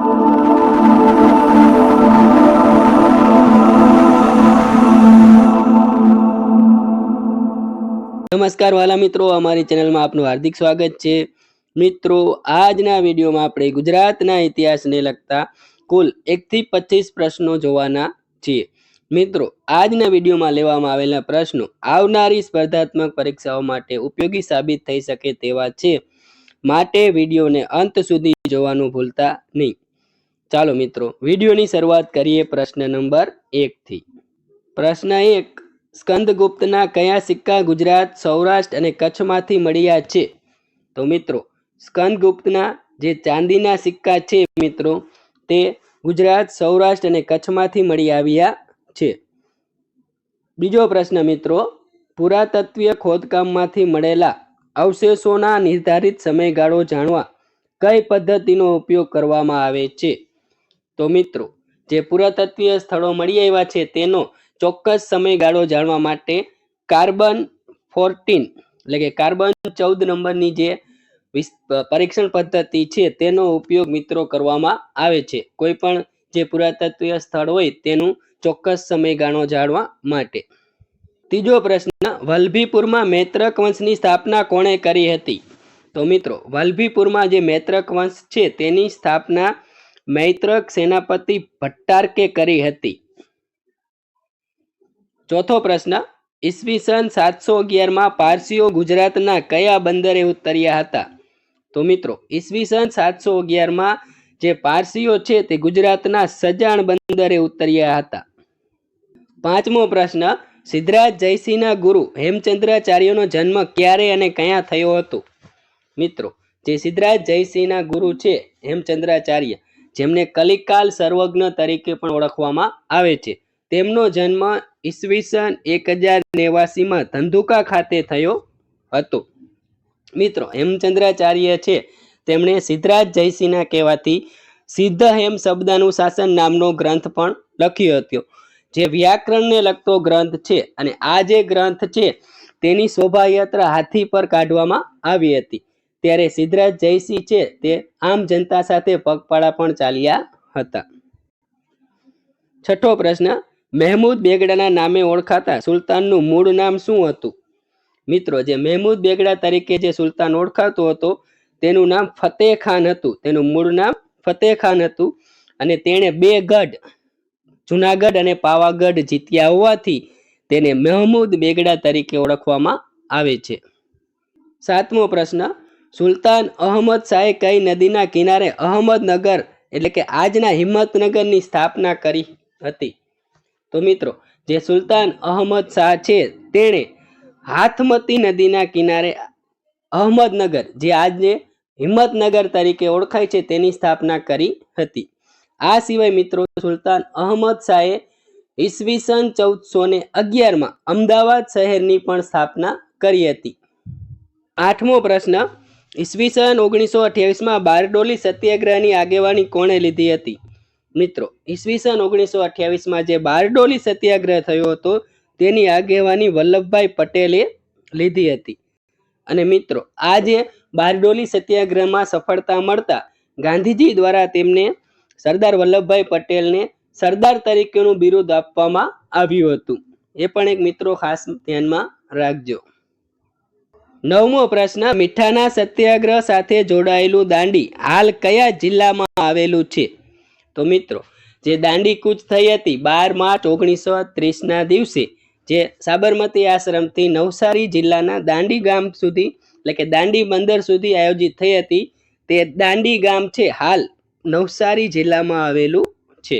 નમસ્કાર વાલા મિત્રો, અમારી ચેનલમાં આપનું હાર્દિક સ્વાગત છે। મિત્રો, આજના વિડીયોમાં આપણે ગુજરાતના ઇતિહાસને લગતા કુલ 1 થી 25 પ્રશ્નો જોવાના છીએ। મિત્રો, આજના વિડીયોમાં લેવામાં આવેલા પ્રશ્નો આવનારી સ્પર્ધાત્મક પરીક્ષાઓ માટે ઉપયોગી સાબિત થઈ શકે તેવા છે, માટે વિડીયોને અંત સુધી જોવાનું ભૂલતા નહીં। ચાલો મિત્રો, વિડીયોની શરૂઆત કરીએ પ્રશ્ન નંબર 1 થી। પ્રશ્ન 1, સ્કંદગુપ્તના કયા સિક્કા ગુજરાત, સૌરાષ્ટ્ર અને કચ્છમાંથી મળ્યા છે? તો મિત્રો, સ્કંદગુપ્તના જે ચાંદીના સિક્કા છે મિત્રો, તે ગુજરાત, સૌરાષ્ટ્ર અને કચ્છમાંથી મળી આવ્યા છે। બીજો પ્રશ્ન મિત્રો, પુરાતત્વીય ખોદકામમાંથી મળેલા અવશેષોના નિર્ધારિત સમયગાળો જાણવા કઈ પદ્ધતિનો ઉપયોગ કરવામાં આવે છે? તો મિત્રો, જે પુરાતત્વીય સ્થળો મળી આવ્યા છે તેનો ચોક્કસ સમયગાળો જાણવા માટે કાર્બન 14 એટલે કે કાર્બન 14 નંબરની જે પરીક્ષણ પદ્ધતિ છે તેનો ઉપયોગ મિત્રો કરવામાં આવે છે, કોઈ પણ જે પુરાતત્વીય સ્થળ હોય તેનું ચોક્કસ સમયગાળો જાણવા માટે। ત્રીજો પ્રશ્ન, વલભીપુરમાં મૈત્રક વંશની સ્થાપના કોણે કરી હતી? તો મિત્રો, વલભીપુરમાં જે મૈત્રક વંશ છે તેની સ્થાપના મૈત્રક સેનાપતિ ભટ્ટારકે કરી હતી। ચોથો પ્રશ્ન, ઈસવીસન 711 પારસીઓ ગુજરાતના કયા બંદરે ઉતર્યા હતા? તો મિત્રો, ઈસવીસન 711 જે પારસીઓ છે તે ગુજરાતના સજાણ બંદરે ઉતર્યા હતા। પાંચમો પ્રશ્ન, સિદ્ધરાજ જયસિંહના ગુરુ હેમચંદ્રાચાર્યનો જન્મ ક્યારે અને ક્યાં થયો હતો? મિત્રો, જે સિદ્ધરાજ જયસિંહના ગુરુ છે હેમચંદ્રાચાર્ય, જેમને કલિકાલ સર્વજ્ઞ તરીકે પણ ઓળખવામાં આવે છે, તેમનો જન્મ ઈસવીસન 1089 ધંધુકા ખાતે થયો હતો। મિત્રો, હેમચંદ્રાચાર્ય છે તેમણે સિદ્ધરાજ જયસિંહના કહેવાથી સિદ્ધ હેમ શબ્દાનુશાસન નામનો ગ્રંથ પણ લખ્યો હતો, જે વ્યાકરણને લગતો ગ્રંથ છે। અને આ જે ગ્રંથ છે તેની શોભાયાત્રા હાથી પર કાઢવામાં આવી હતી, ત્યારે સિદ્ધરાજ જયસિંહ છે તે આમ જનતા સાથે પગપાળા પણ ચાલ્યા હતા। છઠ્ઠો પ્રશ્ન, મહેમૂદ બેગડાના નામે ઓળખાતા સુલતાનનું મૂળ નામ શું હતું? મિત્રો, જે મહેમૂદ બેગડા તરીકે જે સુલતાન ઓળખાતો હતો તેનું નામ ફતેહ ખાન હતું, તેનું મૂળ નામ ફતેહ ખાન હતું। અને તેણે 2 ગઢ જુનાગઢ અને પાવાગઢ જીત્યા હોવાથી તેને મહેમૂદ બેગડા તરીકે ઓળખવામાં આવે છે। સાતમો પ્રશ્ન, સુલતાન અહમદ શાહે કઈ નદીના કિનારે અહમદનગર એટલે કે આજના હિંમતનગરની સ્થાપના કરી હતી? તો મિત્રો, જે સુલતાન અહમદ શાહ છે તેણે હાથમતી નદીના કિનારે અહમદનગર, જે આજે હિંમતનગર તરીકે ઓળખાય છે, તેની સ્થાપના કરી હતી। આ સિવાય મિત્રો, સુલતાન અહમદ શાહે ઈસવીસન 1411 અમદાવાદ શહેરની પણ સ્થાપના કરી હતી। આઠમો પ્રશ્ન, ઈસવીસન 1928 બારડોલી સત્યાગ્રહની આગેવાની કોણે લીધી હતી? મિત્રો, ઈસવીસન 1928 જે બારડોલી સત્યાગ્રહ થયો હતો તેની આગેવાની વલ્લભભાઈ પટેલે લીધી હતી। અને મિત્રો, આ જે બારડોલી સત્યાગ્રહમાં સફળતા મળતા ગાંધીજી દ્વારા તેમને સરદાર વલ્લભભાઈ પટેલને સરદાર તરીકેનું બિરુદ આપવામાં આવ્યું હતું, એ પણ એક મિત્રો ખાસ ધ્યાનમાં રાખજો। નવમો પ્રશ્ન, મીઠાના સત્યાગ્રહ સાથે જોડાયેલું દાંડી હાલ કયા જિલ્લામાં આવેલું છે? તો મિત્રો, જે દાંડી કૂચ થઈ હતી 12 માર્ચ 1930ના દિવસે, જે સાબરમતી આશ્રમથી નવસારી જિલ્લાના દાંડી ગામ સુધી એટલે કે દાંડી બંદર સુધી આયોજિત થઈ હતી, તે દાંડી ગામ છે હાલ નવસારી જિલ્લામાં આવેલું છે।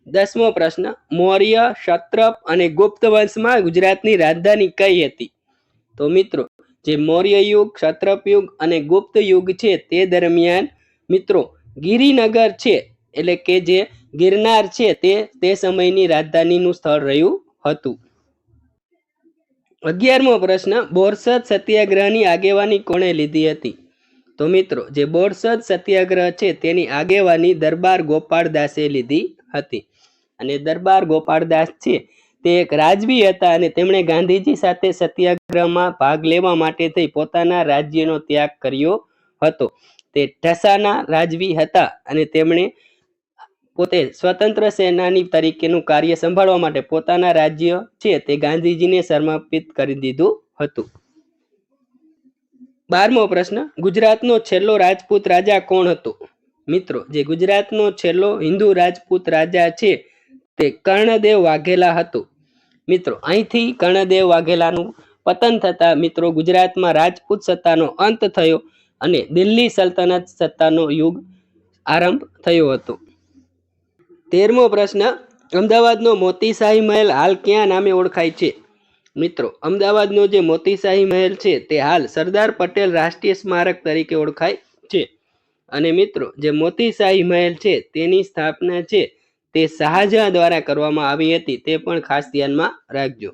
10મો પ્રશ્ન, મૌર્ય, ક્ષત્રપ અને ગુપ્ત વંશમાં ગુજરાતની રાજધાની કઈ હતી? તો મિત્રો, જે મૌર્ય યુગ, ક્ષત્રપ યુગ અને ગુપ્ત યુગ છે તે દરમિયાન મિત્રો ગિરિનગર છે એટલે કે જે ગિરનાર છે તે સમયની રાજધાનીનું સ્થળ રહ્યું હતું। 11મો પ્રશ્ન, બોરસદ સત્યાગ્રહની આગેવાની કોણે લીધી હતી? તો મિત્રો, જે બોરસદ સત્યાગ્રહ છે તેની આગેવાની દરબાર ગોપાળદાસે લીધી હતી। અને દરબાર ગોપાળદાસ છે તે એક રાજવી હતા અને તેમણે ગાંધીજી સાથે સત્યાગ્રહમાં ભાગ લેવા માટે થઈ પોતાના રાજ્યનો ત્યાગ કર્યો હતો। તે ઢસાના રાજવી હતા અને તેમણે પોતે સ્વતંત્ર સેનાની તરીકેનું કાર્ય સંભાળવા માટે પોતાના રાજ્ય છે તે ગાંધીજીને સમર્પિત કરી દીધું હતું. 12મો પ્રશ્ન, ગુજરાતનો છેલ્લો રાજપૂત રાજા કોણ હતો? મિત્રો, જે ગુજરાતનો છેલ્લો હિન્દુ રાજપૂત રાજા છે તે કર્ણદેવ વાઘેલા હતો. મિત્રો, અહીંથી કર્ણદેવ વાઘેલાનું પતન થતા મિત્રો ગુજરાતમાં રાજપૂત સત્તાનો અંત થયો અને દિલ્હી સલ્તનત સત્તાનો યુગ આરંભ થયો હતો. 13મો પ્રશ્ન, અમદાવાદનો મોતીશાહી મહેલ હાલ ક્યાં નામે ઓળખાય છે? મિત્રો, અમદાવાદનો જે મોતીશાહી મહેલ છે તે હાલ સરદાર પટેલ રાષ્ટ્રીય સ્મારક તરીકે ઓળખાય છે. અને મિત્રો, જે મોતીશાહી મહેલ છે તેની સ્થાપના છે તે શાહજહાં દ્વારા કરવામાં આવી હતી, તે પણ ખાસ ધ્યાનમાં રાખજો.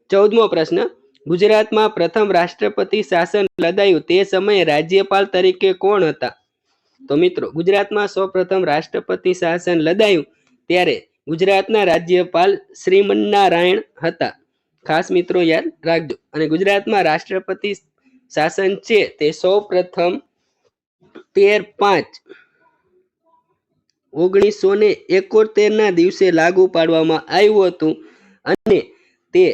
14મો પ્રશ્ન, ગુજરાતમાં પ્રથમ રાષ્ટ્રપતિ શાસન લદાયું તે સમયે રાજ્યપાલ તરીકે કોણ હતા? તો મિત્રો, ગુજરાતમાં સૌપ્રથમ રાષ્ટ્રપતિ શાસન લદાયું ત્યારે ગુજરાતના રાજ્યપાલ શ્રીમન્નારાયણ હતા. ખાસ મિત્રો યાદ રાખજો. અને ગુજરાતમાં રાષ્ટ્રપતિ શાસન છે તે સૌપ્રથમ 13/5/1971 ના દિવસે લાગુ પાડવામાં આવ્યું હતું અને તે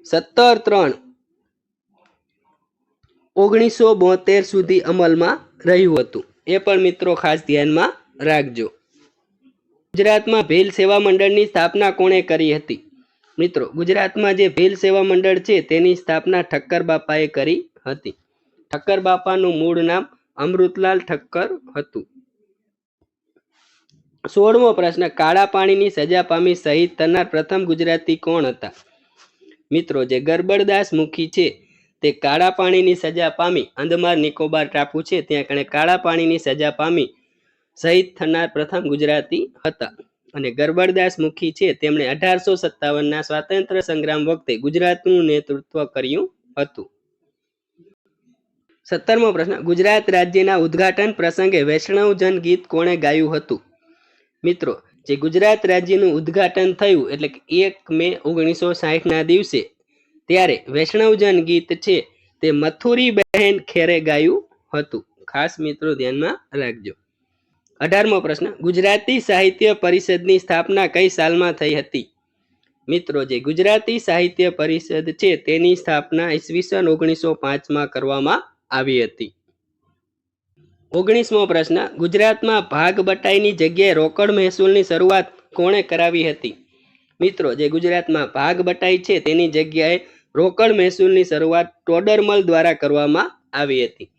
17/3/1972 સુધી અમલમાં રહ્યું હતું. એ પણ મિત્રો ખાસ ધ્યાનમાં રાખજો. ગુજરાતમાં ભીલ સેવા મંડળની સ્થાપના કોણે કરી હતી? મિત્રો, ગુજરાતમાં જે ભીલ સેવા મંડળ છે તેની સ્થાપના ઠક્કર બાપાએ કરી હતી. ઠક્કર બાપાનું મૂળ નામ અમૃતલાલ ઠક્કર હતું. 16મો પ્રશ્ન, કાળા પાણીની સજા પામી શહીદ થનાર પ્રથમ ગુજરાતી કોણ હતા? મિત્રો, જે ગરબડદાસ મુખી છે તે કાળા પાણીની સજા પામી અંદમાન નિકોબાર ટાપુ છે ત્યાં કણે કાળા પાણીની સજા પામી શહીદ થનાર પ્રથમ ગુજરાતી હતા. અને ગરબડદાસ મુખી છે તેમણે 1857ના સ્વાતંત્ર્ય સંગ્રામ વખતે ગુજરાતનું નેતૃત્વ કર્યું હતું. 17મો પ્રશ્ન, ગુજરાત રાજ્યના ઉદ્ઘાટન પ્રસંગે વૈષ્ણવજન ગીત કોણે ગાયું હતું? મિત્રો, જે ગુજરાત રાજ્યનું ઉદ્ઘાટન થયું એટલે કે 1 મે 1960ના દિવસે ત્યારે વૈષ્ણવજન ગીત છે તે મથુરીબહેન ખેરે ગાયું હતું. ખાસ મિત્રો ધ્યાનમાં રાખજો. 18મો પ્રશ્ન, ગુજરાતી સાહિત્ય પરિષદની સ્થાપના કઈ સાલમાં થઈ હતી? મિત્રો, જે ગુજરાતી સાહિત્ય પરિષદ છે તેની સ્થાપના ઈસવીસન 1905માં કરવામાં આવી હતી. 19મો પ્રશ્ન, ગુજરાતમાં ભાગ બટાઈની જગ્યાએ રોકડ મહેસૂલની શરૂઆત કોણે કરાવી હતી? મિત્રો, જે ગુજરાતમાં ભાગ બટાઈ છે તેની જગ્યાએ રોકડ મહેસૂલની શરૂઆત ટોડરમલ દ્વારા કરવામાં આવી હતી.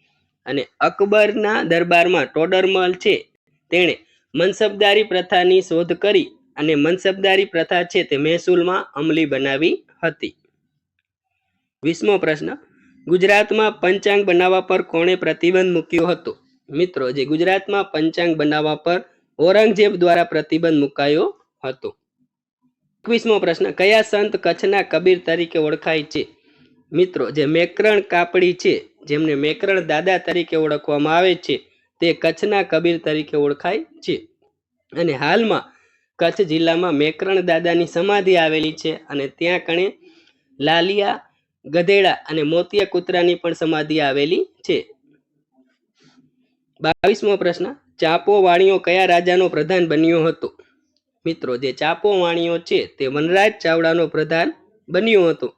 અને અકબરના દરબારમાં ટોડરમલ છે તેણે મનસબદારી પ્રથાની શોધ કરી અને મનસબદારી પ્રથા છે તે મહેસૂલમાં અમલી બનાવી હતી. 20મો પ્રશ્ન, ગુજરાતમાં પંચાંગ બનાવવા પર કોણે પ્રતિબંધ મૂક્યો હતો? મિત્રો, જે ગુજરાતમાં પંચાંગ બનાવવા પર ઔરંગઝેબ દ્વારા પ્રતિબંધ મુકાયો હતો. 21મો પ્રશ્ન, કયા સંત કચ્છના કબીર તરીકે ઓળખાય છે? મિત્રો, જે મેકરણ કાપડી છે જેમને મેકરણ દાદા તરીકે ઓળખવામાં આવે છે તે કચ્છના કબીર તરીકે ઓળખાય છે. અને હાલમાં કચ્છ જિલ્લામાં મેકરણ દાદાની સમાધિ આવેલી છે અને ત્યાં કણે લાલિયા, ગધેડા અને મોતિયા કૂતરાની પણ સમાધિ આવેલી છે. 22મો પ્રશ્ન, ચાપો વાણિયો કયા રાજાનો પ્રધાન બન્યો હતો? મિત્રો, જે ચાપો વાણિયો છે તે વનરાજ ચાવડાનો પ્રધાન બન્યો હતો.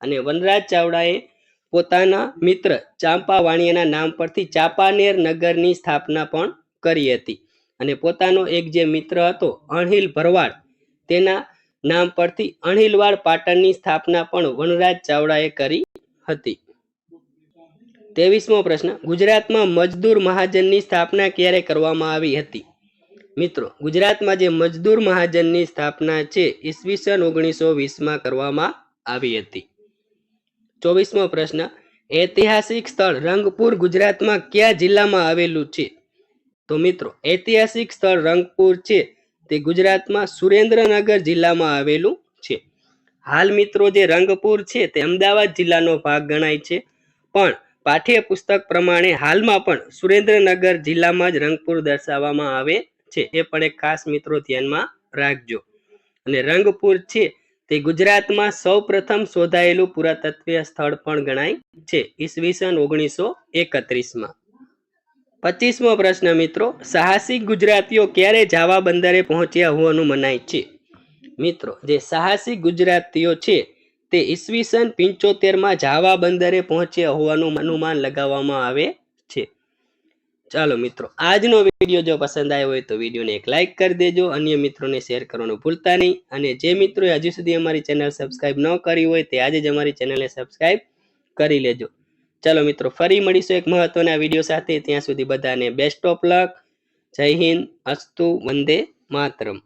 અને વનરાજ ચાવડાએ પોતાના મિત્ર ચાંપા વાણિયાના નામ પરથી ચાંપાનેર નગરની સ્થાપના પણ કરી હતી. અને પોતાનો એક જે મિત્ર હતો અણહિલ ભરવાડ તેના નામ પરથી અણહિલવાડ પાટણની સ્થાપના પણ વનરાજ ચાવડાએ કરી હતી. 23મો પ્રશ્ન, ગુજરાતમાં મજદૂર મહાજનની સ્થાપના ક્યારે કરવામાં આવી હતી? મિત્રો, ગુજરાતમાં જે મજદૂર મહાજનની સ્થાપના છે ઈસવીસન 1920માં કરવામાં આવી હતી. 24મો પ્રશ્ન, ઐતિહાસિક સ્થળ રંગપુર ગુજરાતમાં કયા જિલ્લામાં આવેલું છે? તો મિત્રો, ઐતિહાસિક સ્થળ રંગપુર છે તે ગુજરાતમાં સુરેન્દ્રનગર જિલ્લામાં આવેલું છે. હાલ મિત્રો જે રંગપુર છે તે અમદાવાદ જિલ્લાનો ભાગ ગણાય છે, પણ પાઠ્યપુસ્તક પ્રમાણે હાલમાં પણ સુરેન્દ્રનગર જિલ્લામાં જ રંગપુર દર્શાવવામાં આવે છે. એ પણ એક ખાસ મિત્રો ધ્યાનમાં રાખજો. અને રંગપુર છે તે ગુજરાતમાં સૌપ્રથમ શોધાયેલું પુરાતત્વીય સ્થળ પણ ગણાય છે ઈસવીસન 1931માં। 25મો પ્રશ્ન મિત્રો, સાહસિક ગુજરાતીઓ ક્યારે જાવા બંદરે પહોંચ્યા હોવાનું મનાય છે? મિત્રો, જે સાહસિક ગુજરાતીઓ છે તે ઈસવીસન 75માં જાવા બંદરે પહોંચ્યા હોવાનું અનુમાન લગાવવામાં આવે છે। ચાલો મિત્રો, આજનો વિડીયો જો પસંદ આવ્યો હોય તો વિડીયોને એક લાઇક કરી દેજો, અન્ય મિત્રોને શેર કરવાનું ભૂલતા નહીં, અને જે મિત્રોએ હજી સુધી અમારી ચેનલ સબસ્ક્રાઇબ ન કરી હોય તે આજે જ અમારી ચેનલને સબસ્ક્રાઇબ કરી લેજો। ચાલો મિત્રો, ફરી મળીશું એક મહત્વના વિડીયો સાથે, ત્યાં સુધી બધાને બેસ્ટ ઓફ લક। જય હિન્દ, અસ્તુ, વંદે માતરમ।